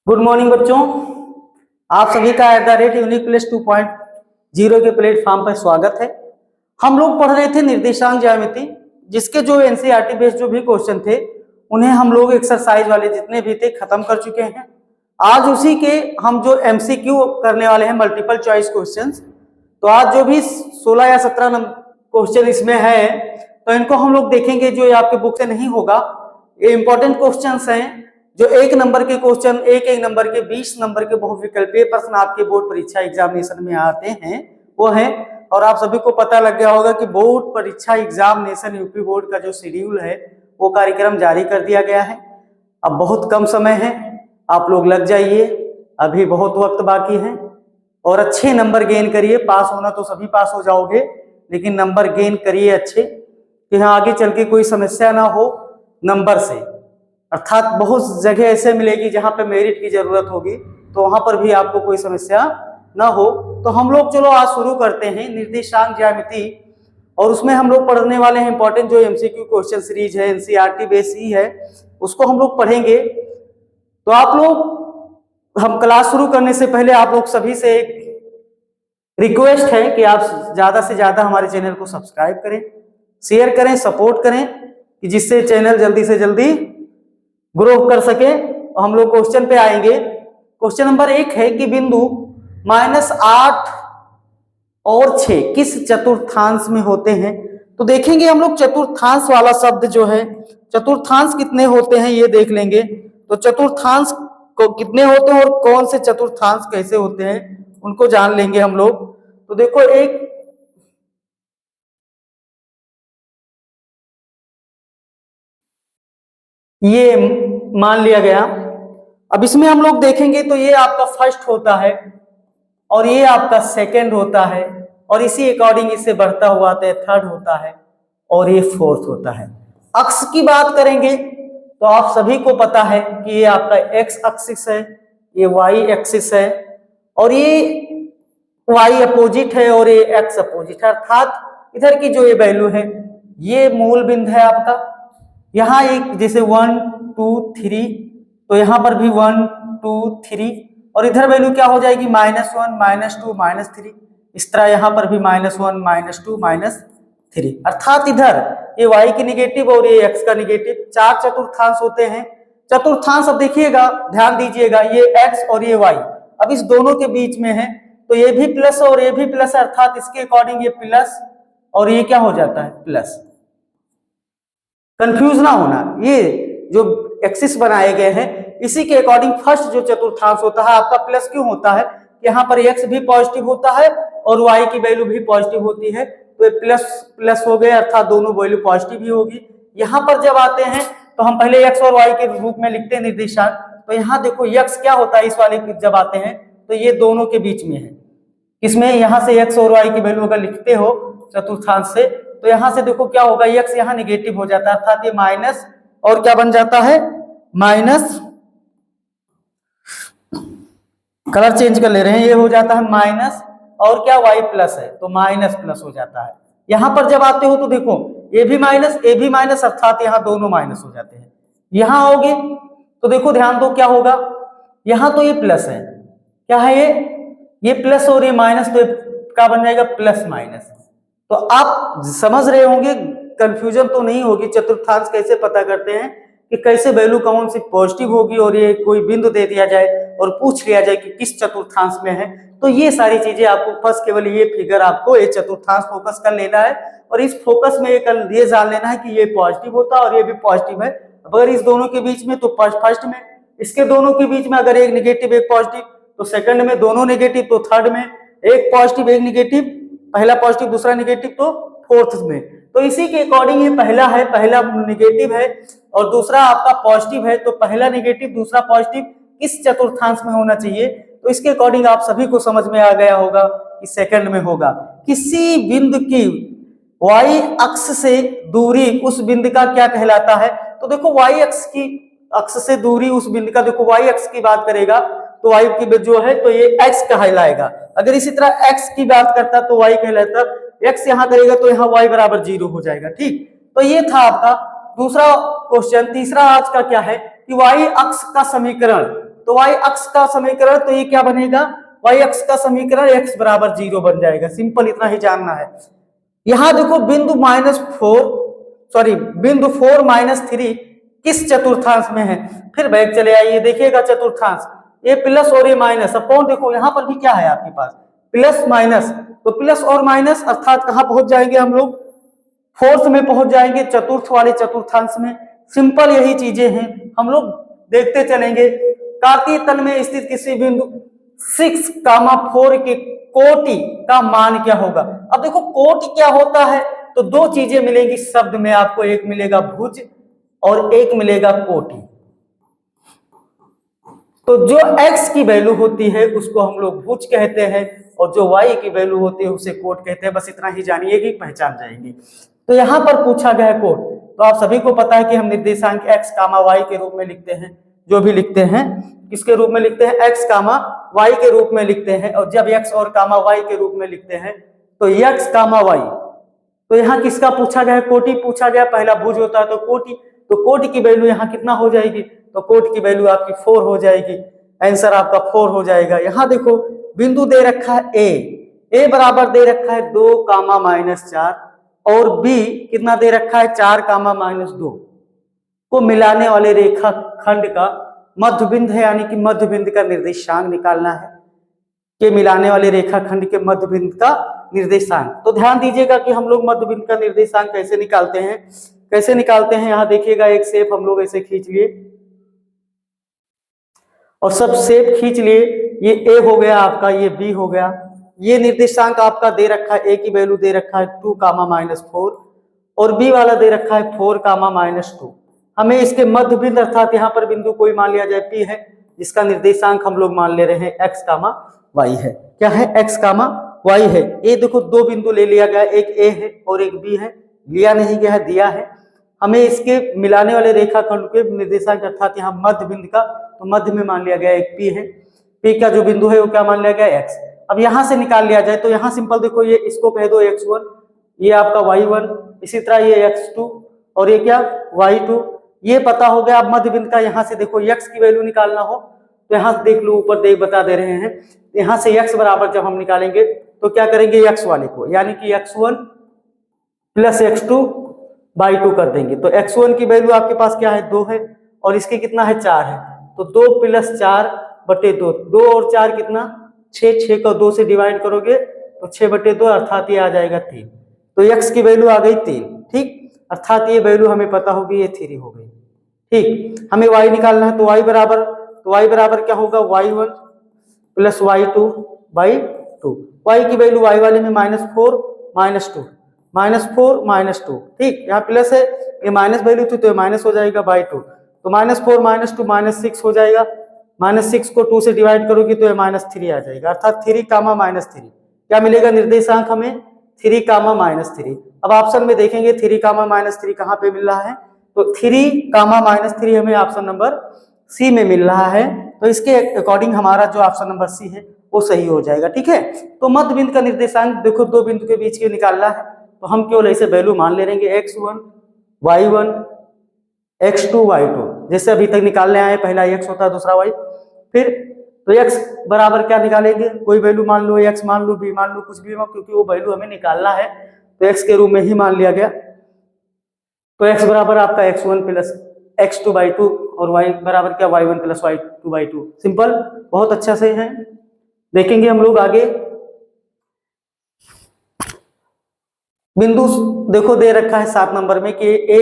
Good morning बच्चों, आप सभी का यूनिक प्लस 2.0 के प्लेटफॉर्म पर स्वागत है। हम लोग पढ़ रहे थे निर्देशांक ज्यामिति, जिसके जो एनसीईआरटी बेस्ड जो भी क्वेश्चन थे उन्हें हम लोग एक्सरसाइज वाले जितने भी थे खत्म कर चुके हैं। आज उसी के हम जो एमसीक्यू करने वाले हैं, मल्टीपल चॉइस क्वेश्चंस। तो आज जो भी 16 या 17 क्वेश्चन इसमें है तो इनको हम लोग देखेंगे। जो आपके बुक से नहीं होगा, ये इंपॉर्टेंट क्वेश्चंस हैं। जो 1 नंबर के क्वेश्चन, एक नंबर के 20 नंबर के बहुविकल्पीय प्रश्न आपके बोर्ड परीक्षा एग्जामिनेशन में आते हैं वो है। और आप सभी को पता लग गया होगा कि बोर्ड परीक्षा एग्जामिनेशन यूपी बोर्ड का जो शेड्यूल है वो कार्यक्रम जारी कर दिया गया है। अब बहुत कम समय है, आप लोग लग जाइए, अभी बहुत वक्त बाकी है और अच्छे नंबर गेन करिए। पास होना तो सभी पास हो जाओगे, लेकिन नंबर गेन करिए अच्छे, कि हाँ आगे चल के कोई समस्या ना हो नंबर से। अर्थात बहुत जगह ऐसे मिलेगी जहां पे मेरिट की जरूरत होगी, तो वहां पर भी आपको कोई समस्या ना हो। तो हम लोग चलो आज शुरू करते हैं निर्देशांक ज्यामिति, और उसमें हम लोग पढ़ने वाले हैं इंपॉर्टेंट जो एमसीक्यू क्वेश्चन सीरीज है, एनसीईआरटी बेस ही है, उसको हम लोग पढ़ेंगे। तो आप लोग, हम क्लास शुरू करने से पहले आप लोग सभी से एक रिक्वेस्ट है कि आप ज्यादा से ज्यादा हमारे चैनल को सब्सक्राइब करें, शेयर करें, सपोर्ट करें, कि जिससे चैनल जल्दी से जल्दी ग्रो कर सके। हम लोग क्वेश्चन पे आएंगे। क्वेश्चन नंबर 1 है कि बिंदु -8 और 6 किस चतुर्थांश में होते हैं। तो देखेंगे हम लोग चतुर्थांश वाला शब्द जो है, चतुर्थांश कितने होते हैं ये देख लेंगे। तो चतुर्थांश को कितने होते हैं और कौन से चतुर्थांश कैसे होते हैं उनको जान लेंगे हम लोग। तो देखो, एक ये मान लिया गया। अब इसमें हम लोग देखेंगे तो ये आपका फर्स्ट होता है और ये आपका सेकंड होता है, और इसी अकॉर्डिंग इससे बढ़ता हुआ तो थर्ड होता है और ये फोर्थ होता है। अक्ष की बात करेंगे तो आप सभी को पता है कि ये आपका एक्स एक्सिस है, ये वाई एक्सिस है, और ये वाई अपोजिट है और ये एक्स अपोजिट है। अर्थात इधर की जो ये वैल्यू है ये मूल बिंदु है आपका। यहाँ एक जैसे 1 2 3, तो यहाँ पर भी 1 2 3, और इधर वैल्यू क्या हो जाएगी -1 -2 -3। इस तरह यहाँ पर भी -1 -2 -3। अर्थात इधर ये y की निगेटिव और ये x का निगेटिव, 4 चतुर्थांश होते हैं। चतुर्थांश अब देखिएगा, ध्यान दीजिएगा, ये x और ये y अब इस दोनों के बीच में है, तो ये भी प्लस और ये भी प्लस, अर्थात इसके अकॉर्डिंग ये प्लस और ये क्या हो जाता है प्लस। कंफ्यूज ना होना, ये जो एक्सिस बनाए गए हैं इसी के अकॉर्डिंग फर्स्ट जो चतुर्थांश होता है आपका प्लस क्यों होता है, यहाँ पर x भी पॉजिटिव होता है और y की वैल्यू भी पॉजिटिव होती है, तो ये प्लस प्लस हो गए, अर्थात दोनों वैल्यू पॉजिटिव ही होगी। यहाँ पर जब आते हैं तो हम पहले x और y के रूप में लिखते हैं निर्देशांक। तो यहाँ देखो x क्या होता है, इस वाले जब आते हैं तो ये दोनों के बीच में है। इसमें यहाँ से x और y की वैल्यू अगर लिखते हो चतुर्थांश से, तो यहाँ से देखो क्या होगा, x यहाँ निगेटिव हो जाता है, अर्थात ये माइनस और क्या बन जाता है माइनस, कलर चेंज कर ले रहे हैं, ये हो जाता है माइनस, और क्या y प्लस है तो माइनस प्लस हो जाता है। यहाँ पर जब आते हो तो देखो ये भी माइनस, अर्थात यहाँ दोनों माइनस हो जाते हैं। यहाँ आओगे तो देखो ध्यान दो क्या होगा, यहाँ तो ये प्लस है, क्या है ये प्लस और ये माइनस, तो क्या बन जाएगा प्लस माइनस। तो आप समझ रहे होंगे, कंफ्यूजन तो नहीं होगी। चतुर्थांश कैसे पता करते हैं कि कैसे वैल्यू कौन सी पॉजिटिव होगी, और ये कोई बिंदु दे दिया जाए और पूछ लिया जाए कि किस चतुर्थांश में है, तो ये सारी चीजें आपको फर्स्ट केवल ये फिगर आपको ये चतुर्थांश फोकस कर लेना है, और इस फोकस में ये जान लेना है कि ये पॉजिटिव होता है और ये भी पॉजिटिव है। अगर इस दोनों के बीच में तो फर्स्ट में, इसके दोनों के बीच में अगर एक निगेटिव एक पॉजिटिव तो सेकंड में, दोनों नेगेटिव तो थर्ड में, एक पॉजिटिव एक निगेटिव, पहला पॉजिटिव दूसरा निगेटिव तो फोर्थ में। तो इसी के अकॉर्डिंग ये पहला है, पहला निगेटिव है और दूसरा आपका पॉजिटिव है, तो पहला निगेटिव दूसरा पॉजिटिव किस चतुर्थांश में होना चाहिए, तो इसके अकॉर्डिंग आप सभी को समझ में आ गया होगा कि सेकंड में होगा। किसी बिंदु की y अक्ष से दूरी उस बिंदु का क्या कहलाता है, तो देखो y अक्ष से दूरी उस बिंदु का, देखो y अक्ष की बात करेगा तो y की जो है तो ये x कहलाएगा। अगर इसी तरह x की बात करता तो y कहलाता, x यहाँ करेगा तो यहाँ y बराबर 0 हो जाएगा। ठीक, तो ये था आपका दूसरा क्वेश्चन। तीसरा आज का क्या है कि y अक्ष का समीकरण, तो y अक्ष का समीकरण, तो ये क्या बनेगा, y अक्ष का समीकरण x बराबर 0 बन जाएगा। सिंपल इतना ही जानना है। यहां देखो बिंदु बिंदु 4 -3 किस चतुर्थांश में है, फिर बैक चले आइए, देखिएगा चतुर्थांश, ये प्लस और ये माइनस अपॉन, देखो यहां पर भी क्या है आपके पास प्लस माइनस, तो प्लस और माइनस अर्थात कहां पहुंच जाएंगे हम लोग, फोर्थ में पहुंच जाएंगे, चतुर्थ वाले चतुर्थांश में। सिंपल यही चीजें हैं, हम लोग देखते चलेंगे। कार्तीय तल में स्थित किसी बिंदु 6,4 के कोटि का मान क्या होगा। अब देखो कोटि क्या होता है, तो दो चीजें मिलेंगी शब्द में आपको, एक मिलेगा भुज और एक मिलेगा कोटि। तो जो x की वैल्यू होती है उसको हम लोग भुज कहते हैं और जो y की वैल्यू होती है उसे कोट कहते हैं। बस इतना ही जानिए कि पहचान जाएंगे। तो यहां पर पूछा गया है कोट, तो आप सभी को पता है कि हम निर्देशांक x, y के रूप में लिखते हैं, जो भी लिखते हैं किसके रूप में लिखते हैं, x, y के रूप में लिखते हैं। और जब x और y के रूप में लिखते हैं तो x, y, तो यहाँ किसका पूछा गया है, कोटि पूछा गया, पहला भुज होता है तो कोटि, तो कोटि की वैल्यू यहाँ कितना हो जाएगी, तो कोटि की वैल्यू आपकी 4 हो जाएगी, आंसर आपका 4 हो जाएगा। यहाँ देखो बिंदु दे रखा है a बराबर दे रखा है 2, -4 और b कितना दे रखा है 4, -2 को मिलाने वाले रेखा खंड का मध्य बिंदु है, यानी कि मध्य बिंदु का निर्देशांक निकालना है, के मिलाने वाले रेखा खंड के मध्य बिंदु का निर्देशांक। तो ध्यान दीजिएगा कि हम लोग मध्य बिंदु का निर्देशांक कैसे निकालते हैं, यहाँ देखिएगा एक शेप हम लोग ऐसे खींच लिए और सब शेप खींच लिए, ये a हो गया आपका, ये b हो गया, ये निर्देशांक आपका दे रखा है, a की वैल्यू दे रखा है 2, -4 और b वाला दे रखा है 4, -2। हमें इसके मध्य बिंदु अर्थात यहाँ पर बिंदु कोई मान लिया जाए p है, जिसका निर्देशांक हम लोग मान ले रहे हैं x, y है। क्या है, x, y है। ये देखो दो बिंदु ले लिया गया, एक a है और एक b है, लिया नहीं गया है, दिया है। हमें इसके मिलाने वाले रेखाखंड के निर्देशांक अर्थात यहाँ मध्य बिंदु का, तो मध्य में मान लिया गया एक p है, p का जो बिंदु है वो क्या मान लिया गया x। अब यहाँ से निकाल लिया जाए तो यहाँ सिंपल देखो, ये इसको कह दो x1, ये आपका y1, इसी तरह ये x2 और ये क्या y2, ये पता हो गया। अब मध्य बिंदु का यहाँ से देखो x की वैल्यू निकालना हो तो यहाँ से देख लो, ऊपर देख बता दे रहे हैं, यहाँ से x बराबर जब हम निकालेंगे तो क्या करेंगे, x वाले को यानी कि x1 + x2/2 कर देंगे। तो x1 की वैल्यू आपके पास क्या है, 2 है और इसके कितना है, 4 है, तो 2 + 4/2, 2 और 4 कितना 6, 6 को 2 से डिवाइड करोगे तो 6/2 अर्थात ये आ जाएगा 3। तो x की वैल्यू आ गई 3, ठीक, अर्थात ये वैल्यू हमें पता होगी, ये 3 हो गई, ठीक। हमें y निकालना है, तो y बराबर क्या होगा, y1 + y2/2, y की वैल्यू y वाले में -4 -2, ठीक, यहाँ प्लस है, ये माइनस वैल्यू थी तो ये माइनस हो जाएगा /2, तो -4 -2 -6 हो जाएगा, -6 को 2 से डिवाइड करोगे तो ये -3 आ जाएगा, अर्थात 3, -3 क्या मिलेगा निर्देशांक हमें, 3, -3। अब ऑप्शन में देखेंगे 3, -3 कहाँ पे मिल रहा है, तो 3, -3 हमें ऑप्शन नंबर सी में मिल रहा है। तो इसके अकॉर्डिंग हमारा जो ऑप्शन नंबर सी है वो सही हो जाएगा, ठीक है। तो मध्य बिंदु का निर्देशांक देखो दो बिंदु के बीच के निकालना है, तो हम केवल ऐसे वैल्यू मान ले रहेंगे, x1 y1 x2 y2, जैसे अभी तक निकालने आए, पहला x होता है दूसरा y, फिर तो x बराबर क्या निकालेंगे, कोई वैल्यू मान लो, x मान लो, b मान लो, कुछ भी, क्योंकि वो वैल्यू हमें निकालना है तो x के रूप में ही मान लिया गया। तो x बराबर आपका x1 + x2/2 और y बराबर क्या, y1 + y2/2। सिंपल, बहुत अच्छा से है। देखेंगे हम लोग आगे, बिंदु देखो दे रखा है 7 नंबर में कि a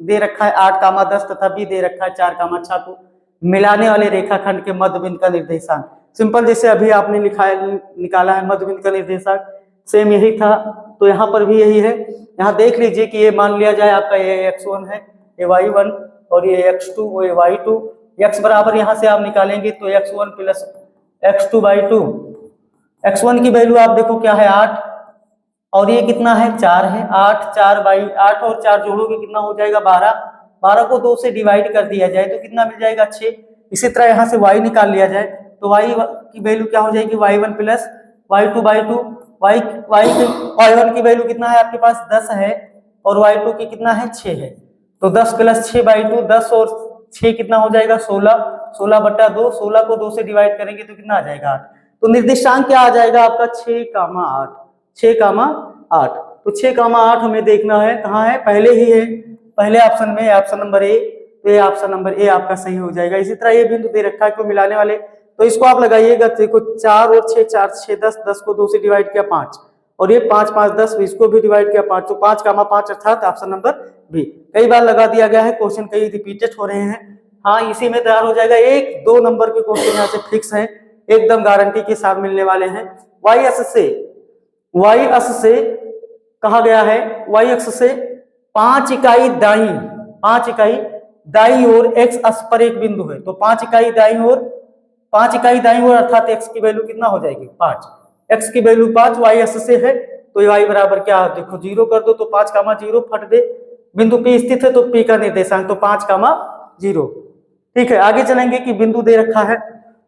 दे रखा है 8, 10 तथा b दे रखा है 4, 6 को मिलाने वाले रेखाखंड के मध्य बिंदु का निर्देशांक। सिंपल, जैसे अभी आपने निकाला है मध्य बिंदु का निर्देशांक, सेम यही था, तो यहाँ पर भी यही है। यहाँ देख लीजिए कि ये मान लिया जाए आपका ये x1 है, ये y1 और ये x2 और ये y2। x बराबर यहाँ से आप निकालेंगे तो x1 + x2/2, x1 की वैल्यू आप देखो क्या है 8 और ये कितना है 4 है, 8 4/8 और 4 जोड़ोगे कितना हो जाएगा 12, 12 को 2 से डिवाइड कर दिया जाए तो कितना मिल जाएगा 6। इसी तरह यहाँ से y निकाल लिया जाए तो y की वैल्यू क्या हो जाएगी, y1 + y2/2, y1 की वैल्यू कितना है आपके पास 10 है और y2 की कितना है 6 है, तो 10 + 6/2, 10 और 6 कितना हो जाएगा 16, 16/2, 16 को 2 से डिवाइड करेंगे तो कितना आ जाएगा 8। तो निर्देशांक क्या आ जाएगा आपका 6,8, 6,8। तो 6,8 हमें देखना है कहाँ है, पहले ही है, पहले ऑप्शन में, ऑप्शन नंबर ए। तो ये ऑप्शन नंबर ए आपका सही हो जाएगा। इसी तरह ये बिंदु दे रखा है को मिलाने वाले, तो इसको आप लगाइएगा, देखो 4 और 6, 4 6 10, 10 को 2 से डिवाइड किया 5, और ये 5 5 10, इसको भी डिवाइड किया 5, तो 5,5 अर्थात ऑप्शन नंबर बी। कई बार लगा दिया गया है, क्वेश्चन कई रिपीटेड हो रहे हैं। हाँ, इसी में तैयार हो जाएगा। 1-2 नंबर के क्वेश्चन यहाँ से फिक्स है, एकदम गारंटी के साथ मिलने वाले हैं। वाई अक्ष से कहा गया है, वाई अक्ष से 5 इकाई दाई, 5 इकाई दाई ओर एक्स अक्ष पर एक बिंदु है। तो 5 इकाई दाई ओर, 5 इकाई दाई ओर अर्थात एक्स की वैल्यू कितना हो जाएगी 5, एक्स की वैल्यू 5 वाई अक्ष से है। तो वाई बराबर क्या, देखो 0 कर दो तो 5,0 फट दे, बिंदु P स्थित है तो P का निर्देशांक तो 5,0। ठीक है, आगे चलेंगे कि बिंदु दे रखा है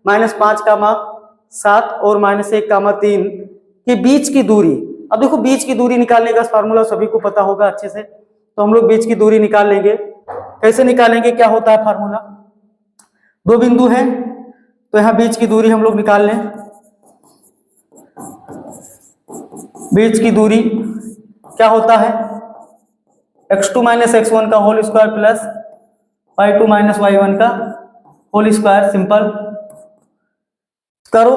-5,7 और -1,3 के बीच की दूरी। अब देखो बीच की दूरी निकालने का फार्मूला सभी को पता होगा अच्छे से, तो हम लोग बीच की दूरी निकाल लेंगे। कैसे निकालेंगे, क्या होता है फार्मूला, दो बिंदु हैं तो यहाँ बीच की दूरी हम लोग निकाल लें। बीच की दूरी क्या होता है, x2 - x1 का whole square plus y2 - y1 का होल स्क्वायर। सिंपल करो,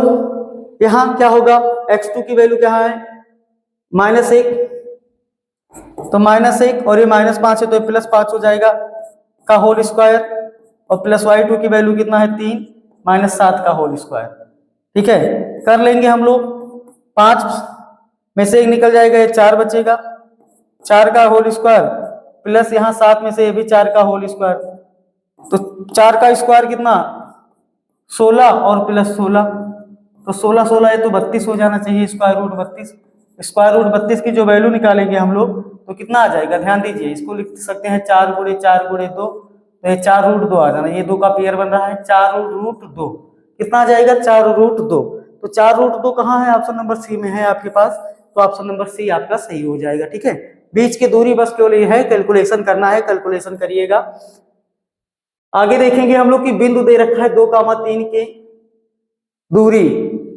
यहां क्या होगा, x2 की वैल्यू क्या है -1, तो -1 और ये -5 है तो +5 हो जाएगा का होल स्क्वायर, और प्लस y2 की वैल्यू कितना है 3 -7 का होल स्क्वायर। ठीक है, कर लेंगे हम लोग, 5 में से 1 निकल जाएगा, ये 4 बचेगा, 4 का होल स्क्वायर प्लस यहाँ 7 में से ये भी 4 का होल स्क्वायर, तो 4 का स्क्वायर कितना 16 और प्लस 16, तो 16 16 है तो 32 हो जाना चाहिए, स्क्वायर रूट 32। स्क्वायर रूट 32 की जो वैल्यू निकालेंगे हम लोग तो कितना आ जाएगा, ध्यान दीजिए, इसको लिख सकते हैं 4 × 4 × 2, तो ये 4√2 आ जाना, ये 2 का पेयर बन रहा है, 4√2 कितना आ जाएगा 4√2। तो 4√2 कहाँ है, ऑप्शन नंबर सी में है आपके पास, तो ऑप्शन नंबर सी आपका सही हो जाएगा। ठीक है, बीच की दूरी बस केवल ये है, कैलकुलेशन करना है, कैलकुलेशन करिएगा। आगे देखेंगे हम लोग कि बिंदु दे रखा है 2,3 के दूरी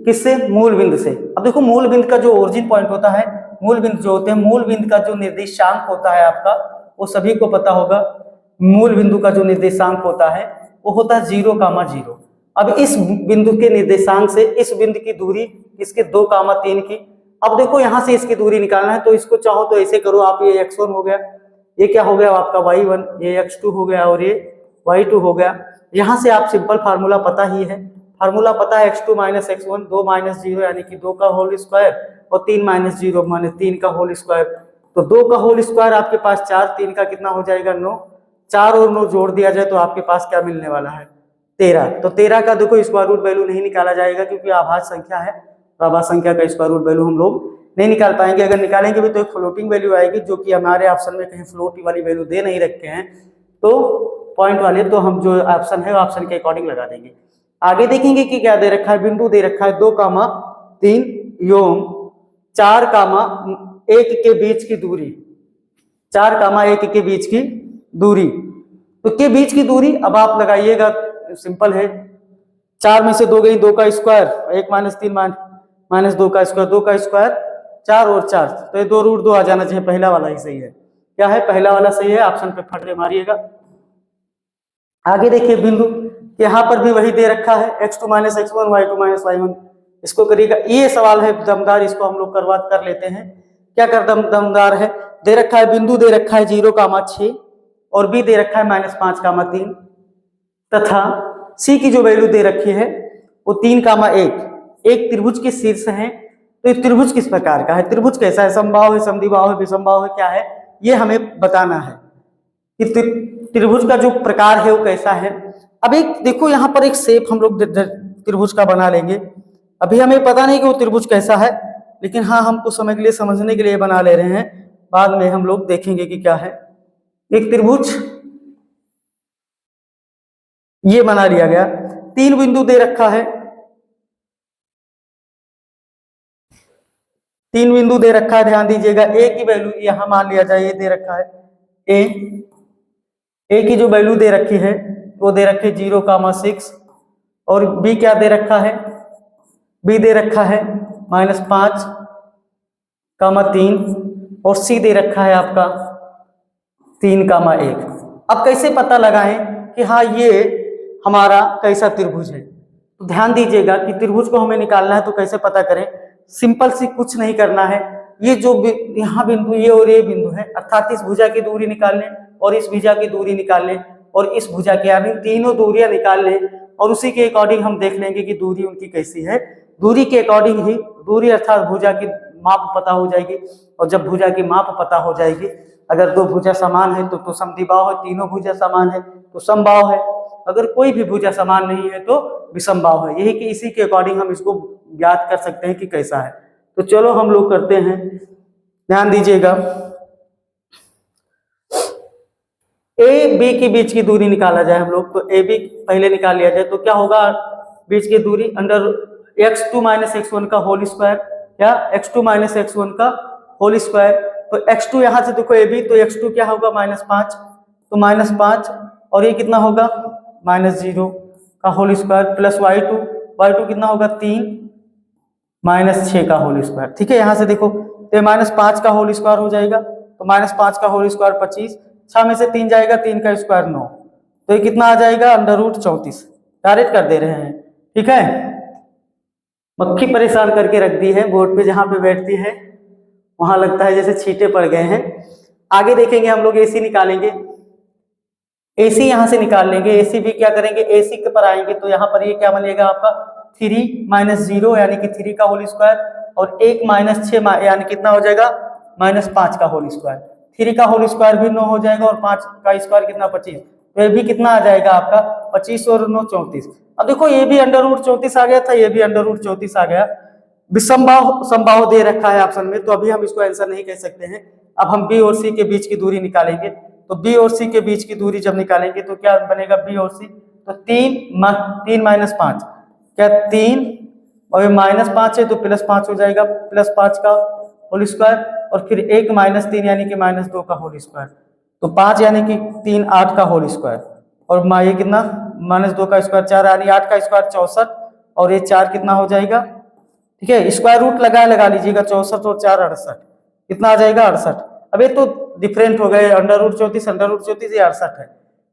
किससे, मूल बिंदु से। अब देखो मूल बिंदु का जो ओरिजिन पॉइंट होता है, मूल बिंदु जो होते हैं, मूल बिंदु का जो निर्देशांक होता है आपका, वो सभी को पता होगा, मूल बिंदु का जो निर्देशांक होता है वो होता है 0,0। अब इस बिंदु के निर्देशांक से इस बिंदु की दूरी इसके 2,3 की। अब देखो यहां से इसकी दूरी निकालना है, तो इसको चाहो तो ऐसे करो आप, ये x1 हो गया, ये क्या हो गया आपका y1, ये x2 हो गया और ये y2 हो गया। यहां से आप सिंपल फार्मूला पता ही है, फार्मूला पता है x2 - x1, 2 - 0 यानी कि 2 का होल स्क्वायर, और 3 - 0 माने 3 का होल स्क्वायर। तो 2 का होल स्क्वायर आपके पास 4, 3 का कितना हो जाएगा 9, 4 और 9 जोड़ दिया जाए तो आपके पास क्या मिलने वाला है 13। तो 13 का देखो स्क्वायर रूट वैल्यू नहीं निकाला जाएगा क्योंकि आभाज्य संख्या है, तो आभाज्य संख्या का स्क्वायर रूट वैल्यू हम लोग नहीं निकाल पाएंगे। अगर निकालेंगे भी तो एक फ्लोटिंग वैल्यू आएगी, जो कि हमारे ऑप्शन में कहीं फ्लोट वाली वैल्यू दे नहीं रखे हैं, तो पॉइंट वाले, तो हम जो ऑप्शन है ऑप्शन के अकॉर्डिंग लगा देंगे। आगे देखेंगे कि क्या दे रखा है, बिंदु दे रखा है 2,3 एवं 4,1 के बीच की दूरी, 4,1 के बीच की दूरी। तो के बीच की दूरी अब आप लगाइएगा, सिंपल है, 4 में से 2 गई, 2 का स्क्वायर, 1 - 3 - 2 का स्क्वायर, 2 का स्क्वायर 4 और 4, तो ये 2√2 आ जाना चाहिए, पहला वाला ही सही है। क्या है, पहला वाला सही है, ऑप्शन पे फट मारिएगा। आगे देखिए बिंदु, यहाँ पर भी वही दे रखा है, x2 - x1, y2 - y1, इसको करिएगा। ये सवाल है दमदार, इसको हम लोग कर लेते हैं। क्या कर दमदार है, दे रखा है बिंदु दे रखा है 0,6 और बी दे रखा है -5,3 तथा सी की जो वैल्यू दे रखी है वो 3,1। एक त्रिभुज के शीर्ष है, तो ये त्रिभुज किस प्रकार का है, त्रिभुज कैसा है, समबाहु है, समद्विबाहु है, विषमबाहु है, क्या है, ये हमें बताना है कि त्रिभुज का जो प्रकार है वो कैसा है। अब एक देखो यहाँ पर एक शेप हम लोग त्रिभुज का बना लेंगे। अभी हमें पता नहीं कि वो त्रिभुज कैसा है, लेकिन हाँ हम कुछ समय के लिए समझने के लिए बना ले रहे हैं, बाद में हम लोग देखेंगे कि क्या है। एक त्रिभुज ये बना लिया गया, 3 बिंदु दे रखा है, 3 बिंदु दे रखा है, ध्यान दीजिएगा। ए की वैल्यू यहां मान लिया जाए, ये दे रखा है ए की जो वैल्यू दे रखी है वो दे रखे 0,6 और बी क्या दे रखा है, बी दे रखा है -5,3 और सी दे रखा है आपका 3,1। अब कैसे पता लगाएं कि हाँ ये हमारा कैसा त्रिभुज है? तो ध्यान दीजिएगा कि त्रिभुज को हमें निकालना है तो कैसे पता करें। सिंपल सी कुछ नहीं करना है, ये जो यहाँ बिंदु ये और ये बिंदु है, अर्थात इस भुजा की दूरी निकाल लें और इस भुजा की दूरी निकाल लें और इस भुजा की, यानी तीनों दूरियां निकाल लें और उसी के अकॉर्डिंग हम देख लेंगे कि दूरी उनकी कैसी है। दूरी के अकॉर्डिंग ही दूरी अर्थात भुजा की माप पता हो जाएगी और जब भुजा की माप पता हो जाएगी, अगर दो भुजा समान है तो समद्विबाहु है, तीनों भुजा समान है तो समबाहु है, अगर कोई भी भुजा समान नहीं है तो विषमबाहु है। यही कि इसी के अकॉर्डिंग हम इसको ज्ञात कर सकते हैं कि कैसा है। तो चलो हम लोग करते हैं, ध्यान दीजिएगा। ए बी के बीच की दूरी निकाला जाए हम लोग, तो ए बी पहले निकाल लिया जाए तो क्या होगा, बीच की दूरी अंडर x2 - x1 का होल स्क्वायर या x2 - x1 का होल स्क्वायर। तो x2 यहां से देखो ए बी, तो x2 क्या होगा -5, तो -5 और ये कितना होगा -0 का होल स्क्वायर प्लस y2 कितना होगा 3 -6 का होल स्क्वायर। ठीक है, यहां से देखो तो -5 का होल स्क्वायर हो जाएगा, तो -5 का होल स्क्वायर 25, 6 में से 3 जाएगा, 3 का स्क्वायर 9, तो ये कितना आ जाएगा √34। डायरेक्ट कर दे रहे हैं। ठीक है, मक्खी परेशान करके रख दी है बोर्ड पे, जहां पे बैठती है वहां लगता है जैसे छींटे पड़ गए हैं। आगे देखेंगे हम लोग AC निकालेंगे, AC यहां से निकाल लेंगे। AC भी क्या करेंगे, AC के पर आएंगे तो यहाँ पर ये क्या बनेगा आपका 3 - 0 यानी कि 3 का होल स्क्वायर और 1 - 6 यानी कितना हो जाएगा -5 का होल स्क्वायर। 3 का होल स्क्वायर भी 9 हो जाएगा और 5 का स्क्वायर कितना 25, तो ये भी कितना आ जाएगा आपका 25 और 9 34। अब देखो ये भी √34 आ गया था, ये भी √34 आ गया। विषमबाहु समबाहु दे रखा है ऑप्शन में, तो अभी हम इसको आंसर नहीं कह सकते हैं। अब हम B और C के बीच की दूरी निकालेंगे, तो B और C के बीच की दूरी जब निकालेंगे तो क्या बनेगा B और C, तो 3 - 5 क्या 3 और -5 है तो +5 हो जाएगा, +5 का होल स्क्वायर और फिर 1 - 3 यानी कि -2 का होल स्क्वायर, तो 5 यानी कि 3 8 का होल स्क्वायर और ये कितना -2 का स्क्वायर 4 यानी 8 का स्क्वायर 64 और ये 4 कितना हो जाएगा। ठीक है, स्क्वायर रूट लगा लीजिएगा, 64 और 4 68, कितना आ जाएगा 68। अब ये तो डिफरेंट हो गए, √34 ये 68 है।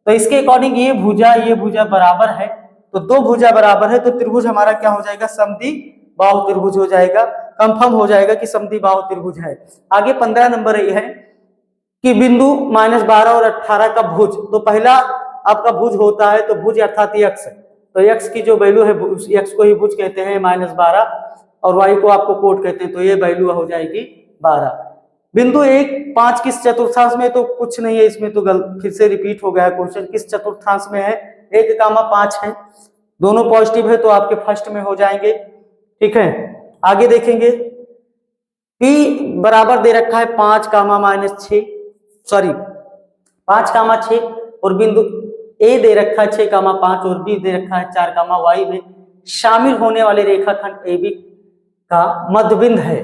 तो इसके अकॉर्डिंग ये भुजा बराबर है, तो दो भुजा बराबर है तो त्रिभुज हमारा क्या हो जाएगा, समद्विबाहु त्रिभुज हो जाएगा। कंफर्म हो जाएगा कि समद्विबाहु त्रिभुज है। आगे 15 नंबर ये है कि बिंदु -12 और 18 का भुज, तो पहला आपका भुज होता है तो भुज अर्थात x, तो x की जो वैल्यू है x को ही भुज कहते हैं -12 और y को आपको कोट कहते हैं, तो ये वैल्यू हो जाएगी 12। बिंदु 1 5 किस चतुर्थांश में, तो कुछ नहीं है इसमें, तो फिर से रिपीट हो गया है क्वेश्चन, किस चतुर्थांश में है, 1,5 है, दोनों पॉजिटिव है तो आपके फर्स्ट में हो जाएंगे। ठीक है, आगे देखेंगे P बराबर दे रखा है 5,-6 सॉरी 5,6 और बिंदु A दे रखा है 6,5 और B दे रखा है 4,y में शामिल होने वाले रेखाखंड AB का मध्यबिंद है।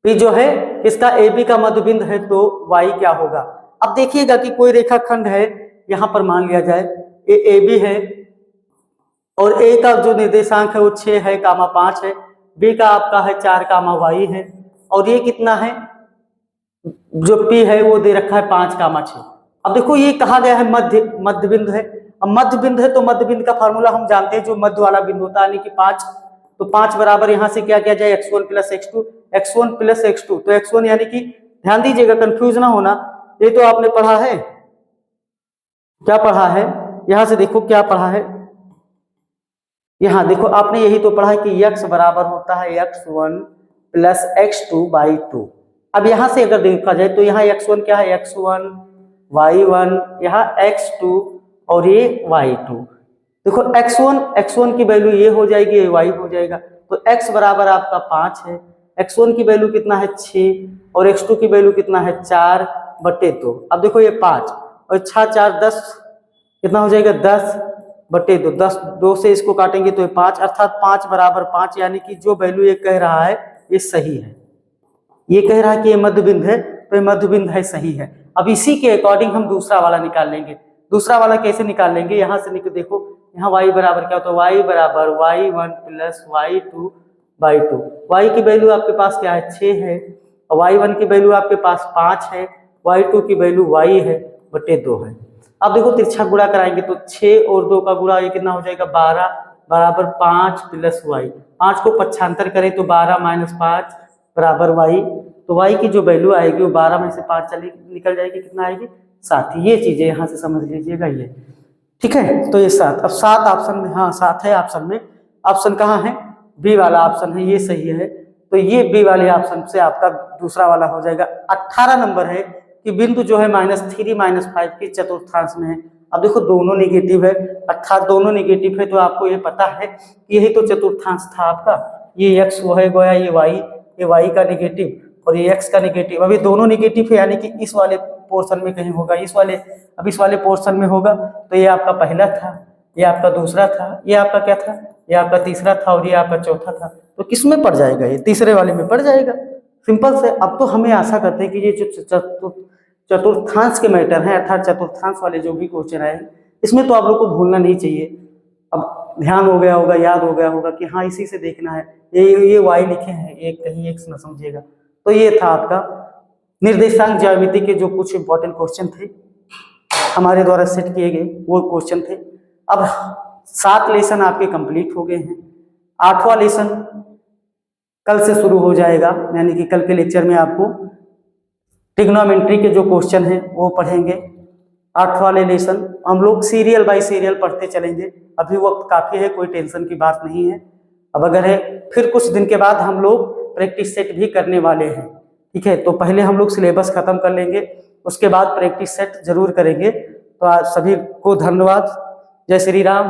P जो है इसका AB का मध्यबिंद है तो y क्या होगा। अब देखिएगा कि कोई रेखाखंड है, यहां पर मान लिया जाए ये AB है और A का जो निर्देशांक है वो 6 है, 5 है, B का आपका है 4, है और ये कितना है, जो P है वो दे रखा है 5, 6। अब देखो ये कहा गया है मध्य बिंदु है। अब मध्य बिंदु है तो मध्य बिंदु का फार्मूला हम जानते हैं, जो मध्य वाला बिंदु होता है यानी कि 5, तो 5 बराबर यहाँ से क्या किया जाए x1 + x2, तो x1 यानी कि ध्यान दीजिएगा कंफ्यूज ना होना, ये तो आपने पढ़ा है, क्या पढ़ा है, यहां से देखो क्या पढ़ा है, यहां देखो आपने यही तो पढ़ा है कि x बराबर होता है x1 + x2/2। अब यहां से अगर देखा जाए तो यहाँ x1 क्या है, x1 y1, यहाँ x2 और ये y2। देखो x1 की वैल्यू ये हो जाएगी, ये y हो जाएगा, तो x बराबर आपका 5 है, x1 की वैल्यू कितना है 6 और x2 की वैल्यू कितना है 4/2। अब देखो ये 5 और 6 4 10 कितना हो जाएगा 10/2, 10 2 से इसको काटेंगे तो ये 5, अर्थात 5 बराबर 5 यानी कि जो वैल्यू ये कह रहा है ये सही है। ये कह रहा है कि ये मध्य बिंदु है तो ये मध्य बिंदु है, सही है। अब इसी के अकॉर्डिंग हम दूसरा वाला निकाल लेंगे, दूसरा वाला कैसे निकाल लेंगे, यहाँ से निकल देखो, यहाँ y बराबर क्या होता है, y बराबर y1 प्लस y2/2। y की वैल्यू आपके पास क्या है, 6 है, और y1 की वैल्यू आपके पास 5 है, y2 की वैल्यू y है बटे 2 है। अब देखो तिरछा गुणा कराएंगे तो 6 और 2 का गुणा ये कितना हो जाएगा, 12 बराबर 5 प्लस y। 5 को पक्षांतर करें तो 12 माइनस 5 बराबर y। तो y की जो वैल्यू आएगी वो 12 में से 5 चली निकल जाएगी, कितना आएगी, 7। ये चीजें यहाँ से समझ लीजिएगा ये, ठीक है। तो ये 7, अब 7 ऑप्शन में, हाँ 7 है ऑप्शन में। ऑप्शन कहाँ है, बी वाला ऑप्शन है, ये सही है। तो ये बी वाले ऑप्शन से आपका दूसरा वाला हो जाएगा। 18 नंबर है कि बिंदु जो है -3 -5 के चतुर्थांश में है। अब देखो दोनों नेगेटिव है, अर्थात दोनों नेगेटिव है, तो आपको ये पता है कि यही तो चतुर्थांश था आपका, ये x वो है गोया, ये y का नेगेटिव और ये x का नेगेटिव। अभी दोनों नेगेटिव है, यानी कि इस वाले पोर्शन में कहीं होगा, इस वाले पोर्शन में होगा। तो ये आपका पहला था, ये आपका दूसरा था, ये आपका क्या था, ये आपका तीसरा था और ये आपका चौथा था। तो किस में पड़ जाएगा, ये तीसरे वाले में पड़ जाएगा, सिंपल से। अब तो हमें आशा करते हैं कि ये जो चतुर्थांश के मैटर हैं, अर्थात चतुर्थांश वाले जो भी क्वेश्चन आए इसमें तो आप लोग को भूलना नहीं चाहिए। अब ध्यान हो गया होगा, याद हो गया होगा कि हाँ इसी से देखना है, ये y लिखे हैं, ये कहीं x ना समझिएगा। तो ये था आपका निर्देशांक ज्यामिति के जो कुछ इंपॉर्टेंट क्वेश्चन थे हमारे द्वारा सेट किए गए, वो क्वेश्चन थे। अब 7 लेसन आपके कंप्लीट हो गए हैं, 8वां लेसन कल से शुरू हो जाएगा, यानी कि कल के लेक्चर में आपको ट्रिग्नोमेट्री के जो क्वेश्चन हैं वो पढ़ेंगे। 8 वाले लेसन हम लोग सीरियल बाय सीरियल पढ़ते चलेंगे, अभी वक्त काफ़ी है, कोई टेंशन की बात नहीं है। अब अगर है फिर कुछ दिन के बाद हम लोग प्रैक्टिस सेट भी करने वाले हैं, ठीक है। तो पहले हम लोग सिलेबस खत्म कर लेंगे, उसके बाद प्रैक्टिस सेट जरूर करेंगे। तो आज सभी को धन्यवाद, जय श्री राम।